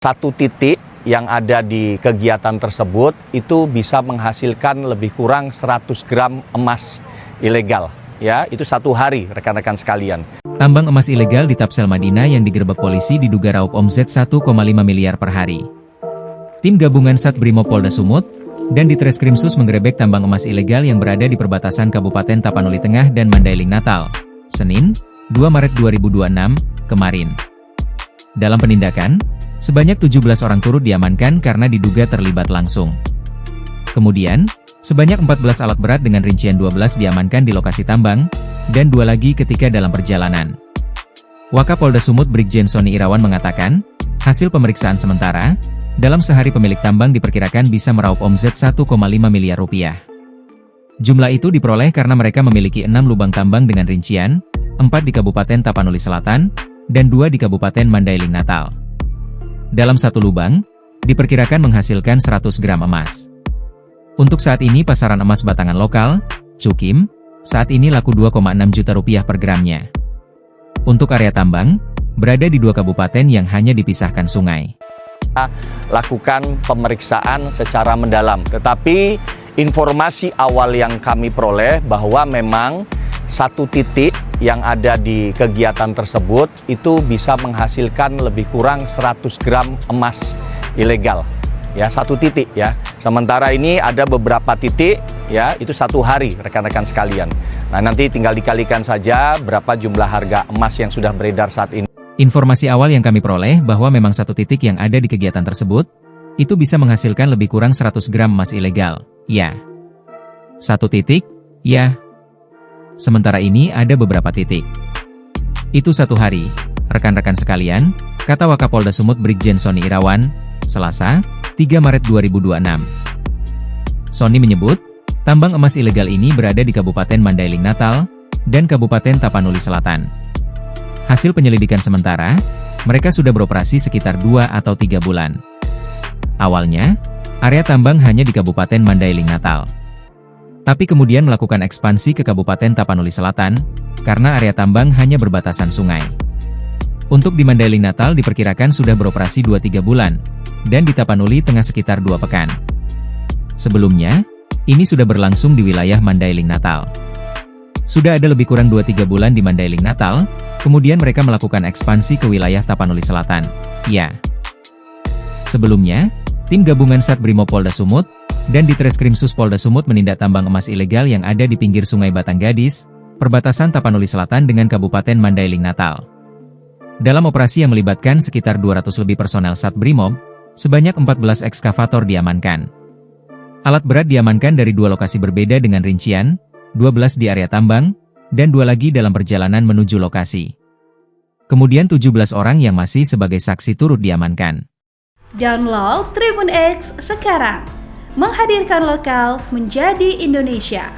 Satu titik yang ada di kegiatan tersebut itu bisa menghasilkan lebih kurang 100 gram emas ilegal. Ya, itu satu hari rekan-rekan sekalian. Tambang emas ilegal di Tapsel Madinah yang digerebek polisi diduga raup omzet 1,5 miliar per hari. Tim gabungan Sat Brimob Polda Sumut dan Ditreskrimsus menggerebek tambang emas ilegal yang berada di perbatasan Kabupaten Tapanuli Tengah dan Mandailing Natal, Senin, 2 Maret 2026, kemarin. Dalam penindakan, sebanyak 17 orang turut diamankan karena diduga terlibat langsung. Kemudian, sebanyak 14 alat berat dengan rincian 12 diamankan di lokasi tambang, dan 2 lagi ketika dalam perjalanan. Wakapolda Sumut Brigjen Sony Irawan mengatakan, hasil pemeriksaan sementara, dalam sehari pemilik tambang diperkirakan bisa meraup omzet 1,5 miliar rupiah. Jumlah itu diperoleh karena mereka memiliki 6 lubang tambang dengan rincian, 4 di Kabupaten Tapanuli Selatan, dan 2 di Kabupaten Mandailing Natal. Dalam satu lubang, diperkirakan menghasilkan 100 gram emas. Untuk saat ini pasaran emas batangan lokal, Cukim, saat ini laku 2,6 juta rupiah per gramnya. Untuk area tambang, berada di 2 kabupaten yang hanya dipisahkan sungai. Lakukan pemeriksaan secara mendalam, tetapi informasi awal yang kami peroleh bahwa memang satu titik yang ada di kegiatan tersebut itu bisa menghasilkan lebih kurang 100 gram emas ilegal. Ya, satu titik ya. Sementara ini ada beberapa titik ya, itu satu hari rekan-rekan sekalian. Nah, nanti tinggal dikalikan saja berapa jumlah harga emas yang sudah beredar saat ini. Informasi awal yang kami peroleh bahwa memang satu titik yang ada di kegiatan tersebut itu bisa menghasilkan lebih kurang 100 gram emas ilegal. Ya. Satu titik, ya. Sementara ini ada beberapa titik. Itu satu hari, rekan-rekan sekalian, kata Wakapolda Sumut Brigjen Sony Irawan, Selasa, 3 Maret 2026. Sony menyebut, tambang emas ilegal ini berada di Kabupaten Mandailing Natal dan Kabupaten Tapanuli Selatan. Hasil penyelidikan sementara, mereka sudah beroperasi sekitar 2 atau 3 bulan. Awalnya, area tambang hanya di Kabupaten Mandailing Natal. Tapi kemudian melakukan ekspansi ke Kabupaten Tapanuli Selatan, karena area tambang hanya berbatasan sungai. Untuk di Mandailing Natal diperkirakan sudah beroperasi 2-3 bulan, dan di Tapanuli Tengah sekitar 2 pekan. Sebelumnya, ini sudah berlangsung di wilayah Mandailing Natal. Sudah ada lebih kurang 2-3 bulan di Mandailing Natal, kemudian mereka melakukan ekspansi ke wilayah Tapanuli Selatan. Ya. Sebelumnya, tim gabungan Sat Brimob Polda Sumut dan Ditreskrimsus Polda Sumut menindak tambang emas ilegal yang ada di pinggir Sungai Batanggadis, perbatasan Tapanuli Selatan dengan Kabupaten Mandailing Natal. Dalam operasi yang melibatkan sekitar 200 lebih personel Sat Brimob, sebanyak 14 ekskavator diamankan. Alat berat diamankan dari 2 lokasi berbeda dengan rincian, 12 di area tambang, dan 2 lagi dalam perjalanan menuju lokasi. Kemudian 17 orang yang masih sebagai saksi turut diamankan. Download Tribun X sekarang, menghadirkan lokal menjadi Indonesia.